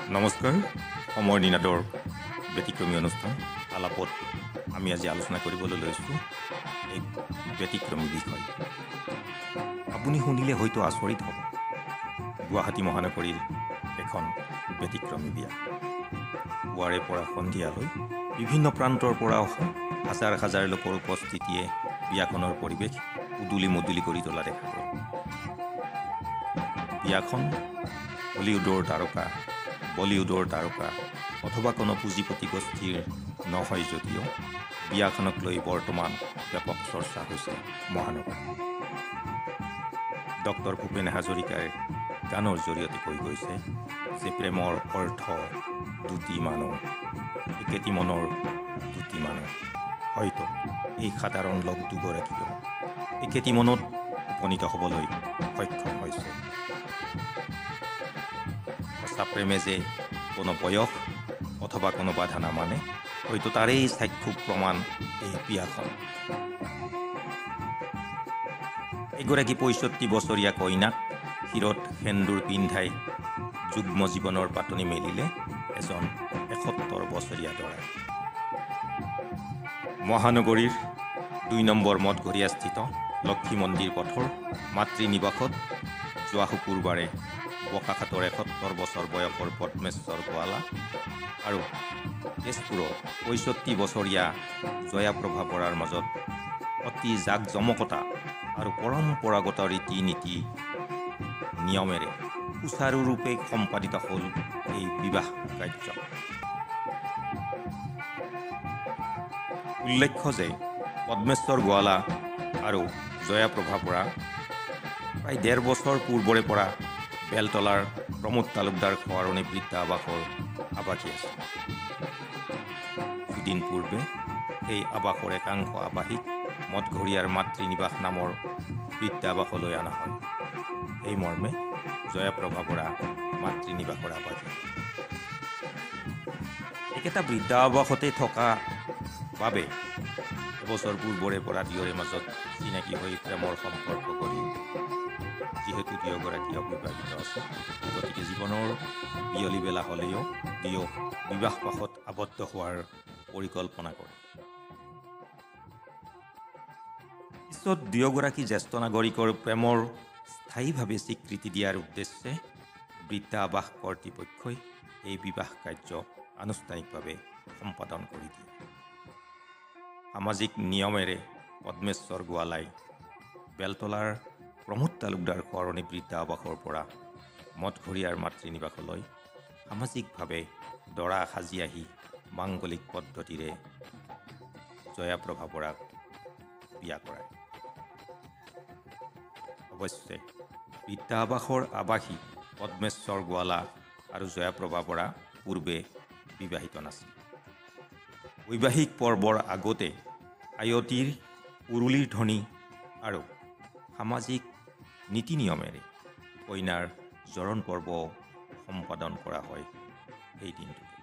নমস্কাৰ। সময় নিনাদৰ ব্যতিক্ৰমী অনুষ্ঠান আলাপত আমি আজি আলোচনা কৰিবলৈ লৈছোঁ এক ব্যতিক্ৰমী বিষয়। আপুনি শুনিলে হয়তো আচৰিত হ'ব। গুৱাহাটী মহানগৰীৰ এখন ব্যতিক্ৰমী বিয়া। পুৱাৰে পৰা সন্ধিয়ালৈ বিভিন্ন প্ৰান্তৰ পৰা অহা হাজাৰ হাজাৰ লোকৰ উপস্থিতিয়ে বিয়াখনৰ পৰিৱেশ উদুলি মুদুলি কৰি তোলা দেখা গ'ল। বিয়াখন হলিউডৰ তাৰকা, বলিউডৰ তাৰকা অথবা কোনো পুঁজিপতি গোষ্ঠীৰ নহয় যদিও বিয়াখনক লৈ বৰ্তমান ব্যাপক চৰ্চা হৈছে মহানগৰ। ডক্টৰ ভূপেন হাজৰিকাৰ গানৰ জৰিয়তে কৈ গৈছে যে প্ৰেমৰ অৰ্থ দুটি মানুহ, একেটি মনৰ দুটি মানুহ। হয়তো এই সাধাৰণ লোক দুগৰাকীও একেটি মনত উপনীত হ'বলৈ সক্ষম হৈছে। সঁচা প্ৰেমে যে কোনো বয়স অথবা কোনো বাধা নামানে, হয়তো তাৰেই চাক্ষুষ প্ৰমাণ এই বিয়াখন। এগৰাকী ৬৫ বছৰীয়া কইনাক শিৰত সেন্দুৰ পিন্ধাই যুগ্ম জীৱনৰ পাতনি মেলিলে এজন ৭১ বছৰীয়া দৰাই। মহানগৰীৰ ২ নম্বৰ মঠঘৰীয়াস্থিত লক্ষী মন্দিৰ পথৰ মাতৃ নিবাসত যোৱা শুকুৰবাৰে বোকাখাতৰ ৭১ বছৰ বয়সৰ পদ্মেশ্বৰ গোৱালা আৰু তেজপুৰৰ ৬৫ বছৰীয়া জয়াপ্ৰভা বৰাৰ মাজত অতি জাকজমকতা আৰু পৰম্পৰাগত ৰীতি নীতি নিয়মেৰে সুচাৰুৰূপে সম্পাদিত হ'ল এই বিবাহ কাৰ্য। উল্লেখ্য যে পদ্মেশ্বৰ গোৱালা আৰু জয়াপ্ৰভা বৰা প্ৰায় ১.৫ বছৰ পূৰ্বৰে পৰা বেলতলাৰ প্ৰমোদ তালুকদাৰ খোৱাৰণী বৃদ্ধা আৱাসৰ আৱাসী আছিল। দুদিন পূৰ্বে সেই আৱাসৰ একাংশ আৱাসীক মঠঘৰীয়াৰ মাতৃ নিবাস নামৰ বৃদ্ধা আৱাসলৈ অনা হয়। এই মৰ্মে জয়াপ্ৰভা বৰা মাতৃ নিবাসৰ আৱাসী। একেটা বৃদ্ধা আৱাসতে থকা বাবে এবছৰ পূৰ্বৰে পৰা দুয়োৰে মাজত চিনাকি হৈ প্ৰেমৰ সম্পৰ্ক কৰি যিহেতু দুয়োগৰাকী অবিবাহিত আছে, গতিকে জীৱনৰ বিয়লি বেলা হ'লেও দুয়ো বিবাহ পাশত আবদ্ধ হোৱাৰ পৰিকল্পনা কৰে। পিছত দুয়োগৰাকী জ্যেষ্ঠ নাগৰিকৰ প্ৰেমৰ স্থায়ীভাৱে স্বীকৃতি দিয়াৰ উদ্দেশ্যে বৃদ্ধা আৱাস কৰ্তৃপক্ষই এই বিবাহ কাৰ্য আনুষ্ঠানিকভাৱে সম্পাদন কৰি দিয়ে। সামাজিক নিয়মেৰে পদ্মেশ্বৰ গোৱালাই বেলতলাৰ প্ৰমোদ তালুকদাৰ খোৱাৰণী বৃদ্ধা আৱাসৰ পৰা মঠঘৰীয়াৰ মাতৃ নিবাসলৈ সামাজিকভাৱে দৰা সাজি আহি মাংগলিক পদ্ধতিৰে জয়াপ্ৰভা বৰাক বিয়া কৰায়। অৱশ্যে বৃদ্ধা আৱাসৰ আৱাসী পদ্মেশ্বৰ গোৱালা আৰু জয়াপ্ৰভা বৰা পূৰ্বে বিবাহিত নাছিল। বৈবাহিক পৰ্বৰ আগতে আয়তীৰ উৰুলিৰ ধ্বনি আৰু সামাজিক নীতি নিয়মেৰে কইনাৰ জৰণ পৰ্ব সম্পাদন কৰা হয় সেই দিনটোতে।